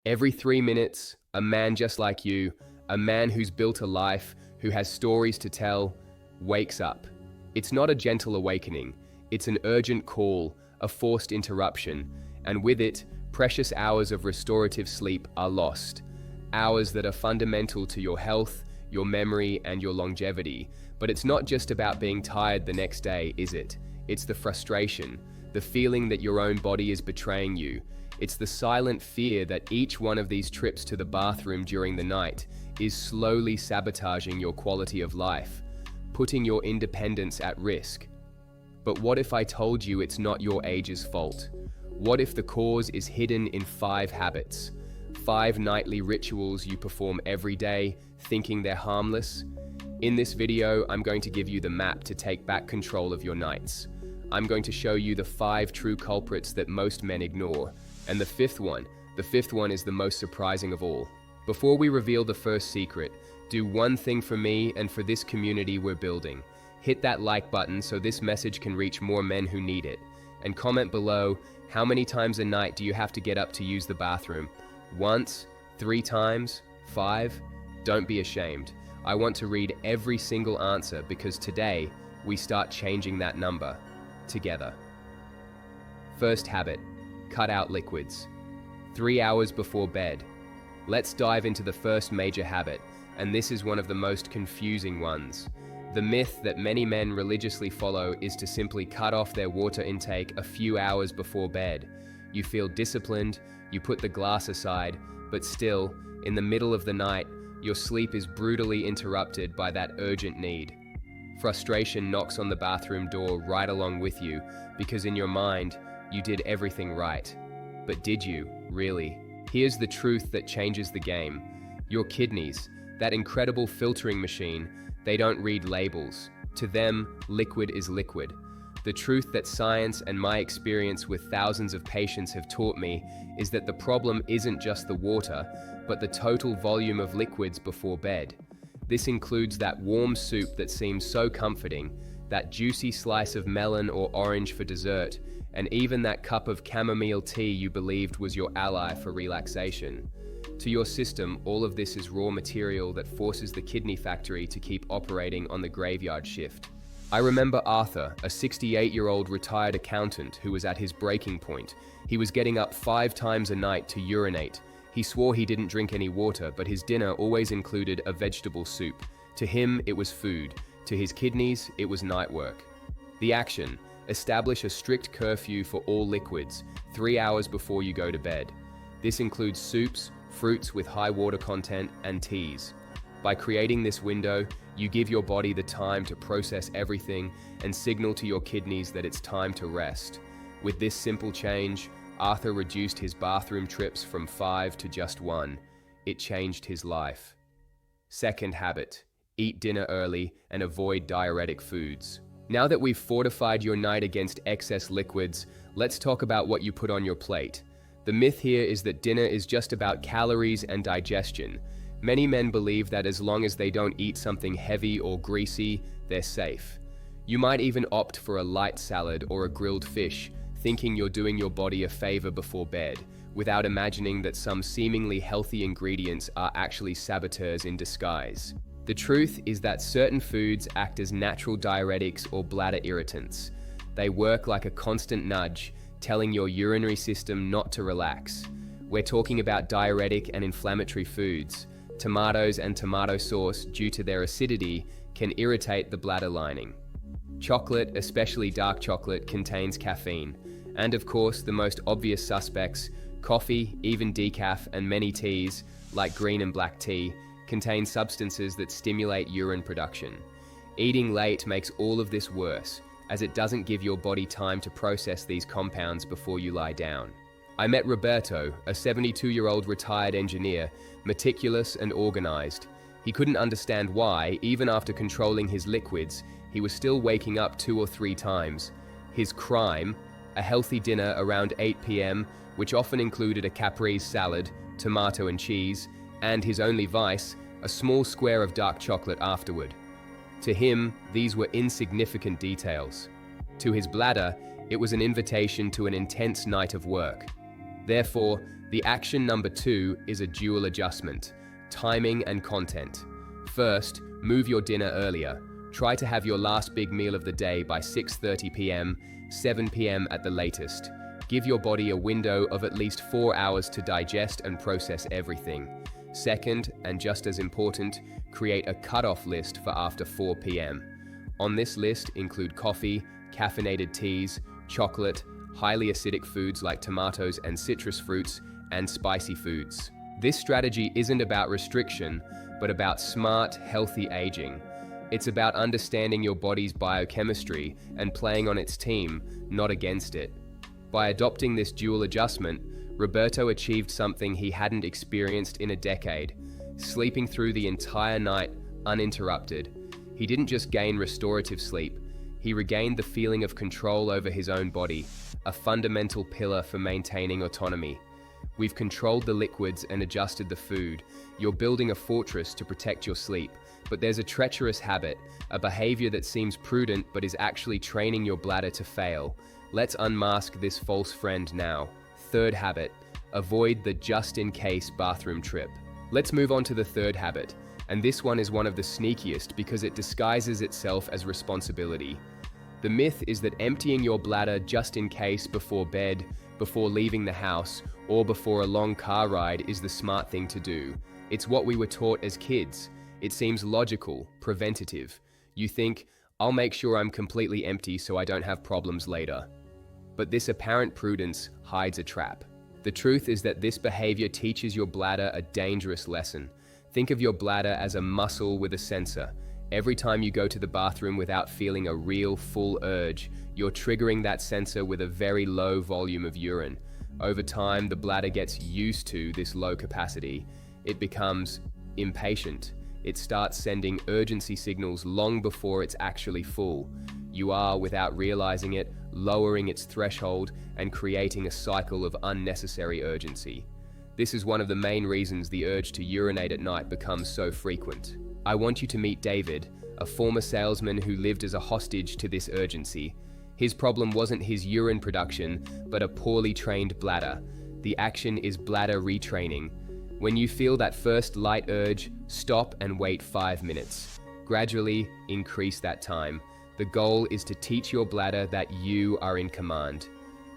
Every 3 minutes, a man just like you, a man who's built a life, who has stories to tell, wakes up. It's not a gentle awakening, it's an urgent call, a forced interruption, and with it, precious hours of restorative sleep are lost. Hours that are fundamental to your health, your memory, and your longevity. But it's not just about being tired the next day, is it? It's the frustration, the feeling that your own body is betraying you. It's the silent fear that each one of these trips to the bathroom during the night is slowly sabotaging your quality of life, putting your independence at risk. But what if I told you it's not your age's fault? What if the cause is hidden in 5 habits? 5 nightly rituals you perform every day, thinking they're harmless? In this video, I'm going to give you the map to take back control of your nights. I'm going to show you the 5 true culprits that most men ignore. And the fifth one is the most surprising of all. Before we reveal the first secret, do one thing for me and for this community we're building. Hit that like button so this message can reach more men who need it. And comment below, how many times a night do you have to get up to use the bathroom? Once? 3 times? 5? Don't be ashamed. I want to read every single answer because today we start changing that number together. First habit, cut out liquids. 3 hours before bed. Let's dive into the first major habit, and this is one of the most confusing ones. The myth that many men religiously follow is to simply cut off their water intake a few hours before bed. You feel disciplined, you put the glass aside, but still, in the middle of the night, your sleep is brutally interrupted by that urgent need. Frustration knocks on the bathroom door right along with you, because in your mind, you did everything right. But did you, really? Here's the truth that changes the game. Your kidneys, that incredible filtering machine, they don't read labels. To them, liquid is liquid. The truth that science and my experience with thousands of patients have taught me is that the problem isn't just the water, but the total volume of liquids before bed. This includes that warm soup that seems so comforting, that juicy slice of melon or orange for dessert, and even that cup of chamomile tea you believed was your ally for relaxation. To your system, all of this is raw material that forces the kidney factory to keep operating on the graveyard shift. I remember Arthur, a 68-year-old retired accountant who was at his breaking point. He was getting up 5 times a night to urinate. He swore he didn't drink any water, but his dinner always included a vegetable soup. To him, it was food. To his kidneys, it was night work. The action: establish a strict curfew for all liquids, 3 hours before you go to bed. This includes soups, fruits with high water content, and teas. By creating this window, you give your body the time to process everything and signal to your kidneys that it's time to rest. With this simple change, Arthur reduced his bathroom trips from 5 to just 1. It changed his life. Second habit, eat dinner early and avoid diuretic foods. Now that we've fortified your night against excess liquids, let's talk about what you put on your plate. The myth here is that dinner is just about calories and digestion. Many men believe that as long as they don't eat something heavy or greasy, they're safe. You might even opt for a light salad or a grilled fish, thinking you're doing your body a favor before bed, without imagining that some seemingly healthy ingredients are actually saboteurs in disguise. The truth is that certain foods act as natural diuretics or bladder irritants. They work like a constant nudge, telling your urinary system not to relax. We're talking about diuretic and inflammatory foods. Tomatoes and tomato sauce, due to their acidity, can irritate the bladder lining. Chocolate, especially dark chocolate, contains caffeine. And of course, the most obvious suspects, coffee, even decaf, and many teas, like green and black tea, contain substances that stimulate urine production. Eating late makes all of this worse, as it doesn't give your body time to process these compounds before you lie down. I met Roberto, a 72-year-old retired engineer, meticulous and organized. He couldn't understand why, even after controlling his liquids, he was still waking up 2 or 3 times. His crime: a healthy dinner around 8 p.m., which often included a caprese salad, tomato and cheese, and his only vice, a small square of dark chocolate afterward. To him, these were insignificant details. To his bladder, it was an invitation to an intense night of work. Therefore, the action number 2 is a dual adjustment: timing and content. First, move your dinner earlier. Try to have your last big meal of the day by 6:30 p.m., 7 p.m. at the latest. Give your body a window of at least 4 hours to digest and process everything. Second, and just as important, create a cutoff list for after 4 p.m. On this list include coffee, caffeinated teas, chocolate, highly acidic foods like tomatoes and citrus fruits, and spicy foods. This strategy isn't about restriction, but about smart, healthy aging. It's about understanding your body's biochemistry and playing on its team, not against it. By adopting this dual adjustment, Roberto achieved something he hadn't experienced in a decade: sleeping through the entire night uninterrupted. He didn't just gain restorative sleep, he regained the feeling of control over his own body, a fundamental pillar for maintaining autonomy. We've controlled the liquids and adjusted the food. You're building a fortress to protect your sleep. But there's a treacherous habit, a behavior that seems prudent but is actually training your bladder to fail. Let's unmask this false friend now. Third habit: avoid the just-in-case bathroom trip. Let's move on to the third habit, and this one is one of the sneakiest because it disguises itself as responsibility. The myth is that emptying your bladder just in case before bed, before leaving the house, or before a long car ride is the smart thing to do. It's what we were taught as kids. It seems logical, preventative. You think, I'll make sure I'm completely empty so I don't have problems later. But this apparent prudence hides a trap. The truth is that this behavior teaches your bladder a dangerous lesson. Think of your bladder as a muscle with a sensor. Every time you go to the bathroom without feeling a real, full urge, you're triggering that sensor with a very low volume of urine. Over time, the bladder gets used to this low capacity. It becomes impatient. It starts sending urgency signals long before it's actually full. You are, without realizing it, lowering its threshold and creating a cycle of unnecessary urgency. This is one of the main reasons the urge to urinate at night becomes so frequent. I want you to meet David, a former salesman who lived as a hostage to this urgency. His problem wasn't his urine production, but a poorly trained bladder. The action is bladder retraining. When you feel that first light urge, stop and wait 5 minutes. Gradually increase that time. The goal is to teach your bladder that you are in command.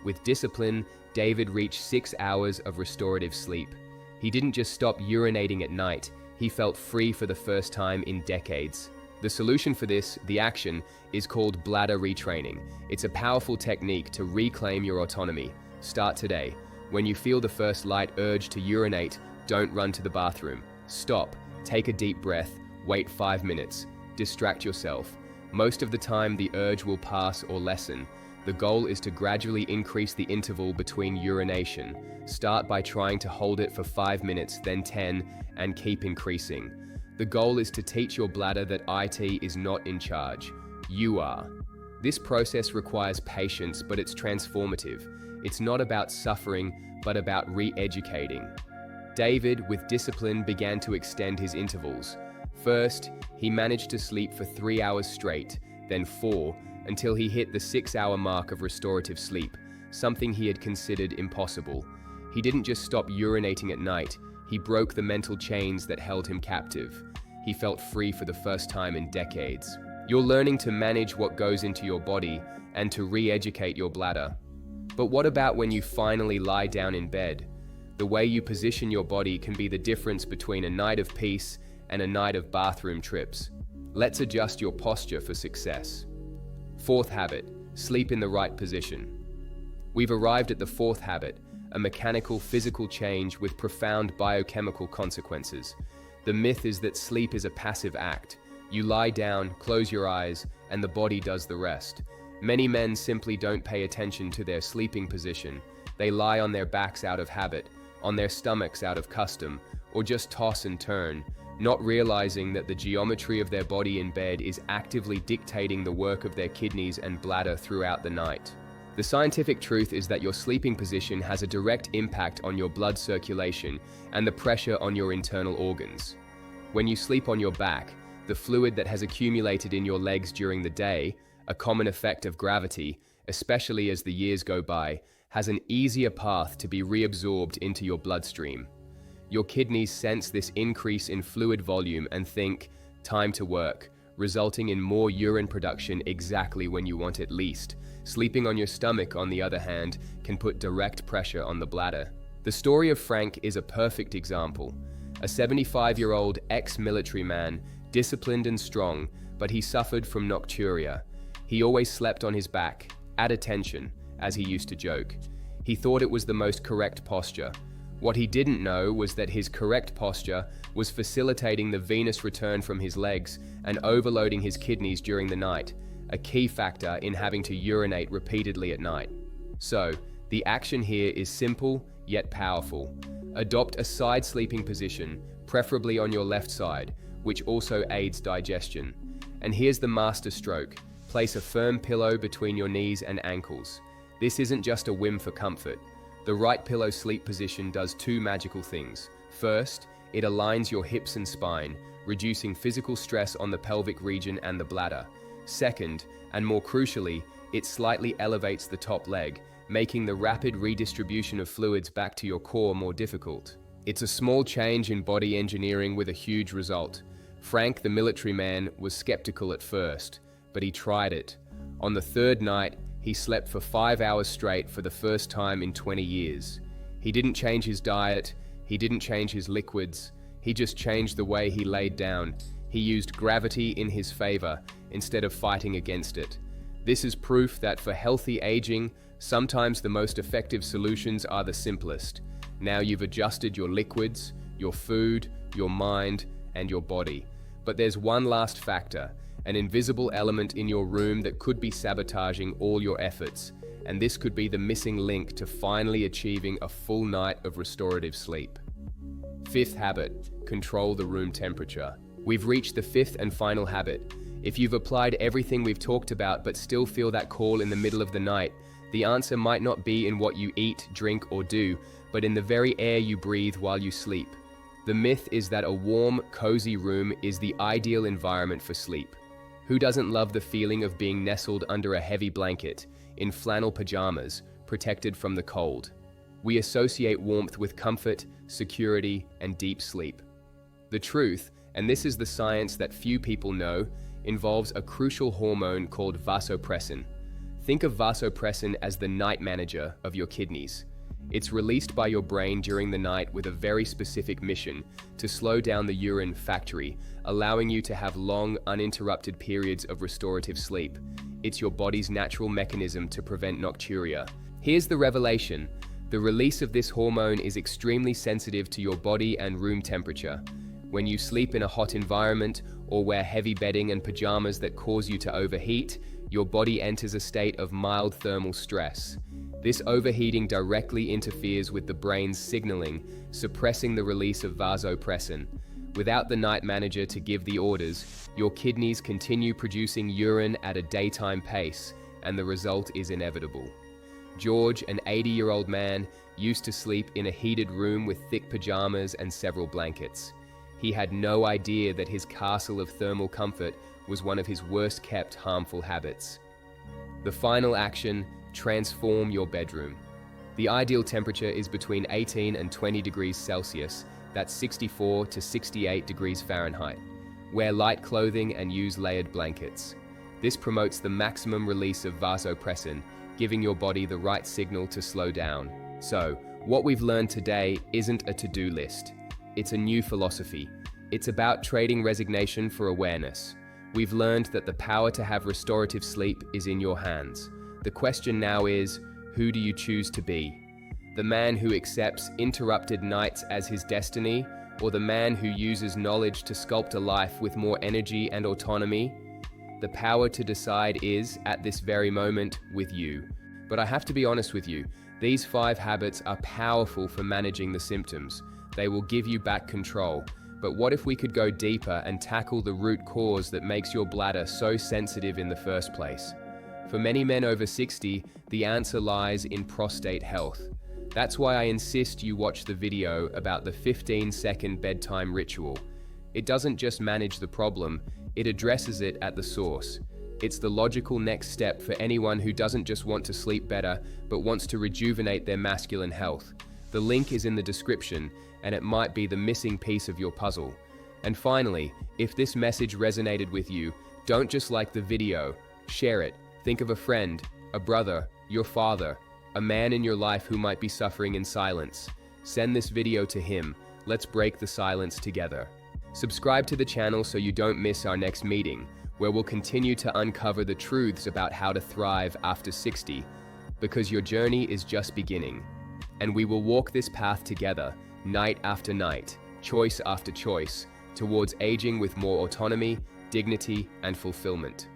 With discipline, David reached 6 hours of restorative sleep. He didn't just stop urinating at night, he felt free for the first time in decades. The solution for this, the action, is called bladder retraining. It's a powerful technique to reclaim your autonomy. Start today. When you feel the first light urge to urinate, don't run to the bathroom. Stop, take a deep breath, wait 5 minutes. Distract yourself. Most of the time, the urge will pass or lessen. The goal is to gradually increase the interval between urination. Start by trying to hold it for 5 minutes, then 10, and keep increasing. The goal is to teach your bladder that IT is not in charge. You are. This process requires patience, but it's transformative. It's not about suffering, but about re-educating. David, with discipline, began to extend his intervals. First, he managed to sleep for 3 hours straight, then 4, until he hit the 6-hour mark of restorative sleep, something he had considered impossible. He didn't just stop urinating at night, he broke the mental chains that held him captive. He felt free for the first time in decades. You're learning to manage what goes into your body and to re-educate your bladder. But what about when you finally lie down in bed? The way you position your body can be the difference between a night of peace and a night of bathroom trips. Let's adjust your posture for success. Fourth habit, sleep in the right position. We've arrived at the fourth habit, a mechanical physical change with profound biochemical consequences. The myth is that sleep is a passive act. You lie down, close your eyes, and the body does the rest. Many men simply don't pay attention to their sleeping position. They lie on their backs out of habit, on their stomachs out of custom, or just toss and turn, not realizing that the geometry of their body in bed is actively dictating the work of their kidneys and bladder throughout the night. The scientific truth is that your sleeping position has a direct impact on your blood circulation and the pressure on your internal organs. When you sleep on your back, the fluid that has accumulated in your legs during the day, a common effect of gravity, especially as the years go by, has an easier path to be reabsorbed into your bloodstream. Your kidneys sense this increase in fluid volume and think, time to work, resulting in more urine production exactly when you want it least. Sleeping on your stomach, on the other hand, can put direct pressure on the bladder. The story of Frank is a perfect example. A 75-year-old ex-military man, disciplined and strong, but he suffered from nocturia. He always slept on his back, at attention, as he used to joke. He thought it was the most correct posture. What he didn't know was that his correct posture was facilitating the venous return from his legs and overloading his kidneys during the night, a key factor in having to urinate repeatedly at night. So, the action here is simple yet powerful. Adopt a side sleeping position, preferably on your left side, which also aids digestion. And here's the master stroke. Place a firm pillow between your knees and ankles. This isn't just a whim for comfort. The right pillow sleep position does two magical things. First, it aligns your hips and spine, reducing physical stress on the pelvic region and the bladder. Second, and more crucially, it slightly elevates the top leg, making the rapid redistribution of fluids back to your core more difficult. It's a small change in body engineering with a huge result. Frank, the military man, was skeptical at first, but he tried it. On the third night, he slept for 5 hours straight for the first time in 20 years. He didn't change his diet, he didn't change his liquids, he just changed the way he laid down. He used gravity in his favor instead of fighting against it. This is proof that for healthy aging, sometimes the most effective solutions are the simplest. Now you've adjusted your liquids, your food, your mind, and your body. But there's one last factor, an invisible element in your room that could be sabotaging all your efforts, and this could be the missing link to finally achieving a full night of restorative sleep. Fifth habit, control the room temperature. We've reached the fifth and final habit. If you've applied everything we've talked about but still feel that call in the middle of the night, the answer might not be in what you eat, drink, or do, but in the very air you breathe while you sleep. The myth is that a warm, cozy room is the ideal environment for sleep. Who doesn't love the feeling of being nestled under a heavy blanket, in flannel pajamas, protected from the cold? We associate warmth with comfort, security, and deep sleep. The truth, and this is the science that few people know, involves a crucial hormone called vasopressin. Think of vasopressin as the night manager of your kidneys. It's released by your brain during the night with a very specific mission to slow down the urine factory, allowing you to have long, uninterrupted periods of restorative sleep. It's your body's natural mechanism to prevent nocturia. Here's the revelation. The release of this hormone is extremely sensitive to your body and room temperature. When you sleep in a hot environment or wear heavy bedding and pajamas that cause you to overheat, your body enters a state of mild thermal stress. This overheating directly interferes with the brain's signaling, suppressing the release of vasopressin. Without the night manager to give the orders, your kidneys continue producing urine at a daytime pace, and the result is inevitable. George, an 80-year-old man, used to sleep in a heated room with thick pajamas and several blankets. He had no idea that his castle of thermal comfort was one of his worst-kept harmful habits. The final action: transform your bedroom. The ideal temperature is between 18 and 20 degrees Celsius, that's 64 to 68 degrees Fahrenheit. Wear light clothing and use layered blankets. This promotes the maximum release of vasopressin, giving your body the right signal to slow down. So, what we've learned today isn't a to-do list. It's a new philosophy. It's about trading resignation for awareness. We've learned that the power to have restorative sleep is in your hands. The question now is, who do you choose to be? The man who accepts interrupted nights as his destiny, or the man who uses knowledge to sculpt a life with more energy and autonomy? The power to decide is, at this very moment, with you. But I have to be honest with you, these 5 habits are powerful for managing the symptoms. They will give you back control. But what if we could go deeper and tackle the root cause that makes your bladder so sensitive in the first place? For many men over 60, the answer lies in prostate health. That's why I insist you watch the video about the 15-second bedtime ritual. It doesn't just manage the problem, it addresses it at the source. It's the logical next step for anyone who doesn't just want to sleep better, but wants to rejuvenate their masculine health. The link is in the description, and it might be the missing piece of your puzzle. And finally, if this message resonated with you, don't just like the video, share it. Think of a friend, a brother, your father, a man in your life who might be suffering in silence. Send this video to him. Let's break the silence together. Subscribe to the channel so you don't miss our next meeting, where we'll continue to uncover the truths about how to thrive after 60, because your journey is just beginning. And we will walk this path together, night after night, choice after choice, towards aging with more autonomy, dignity, and fulfillment.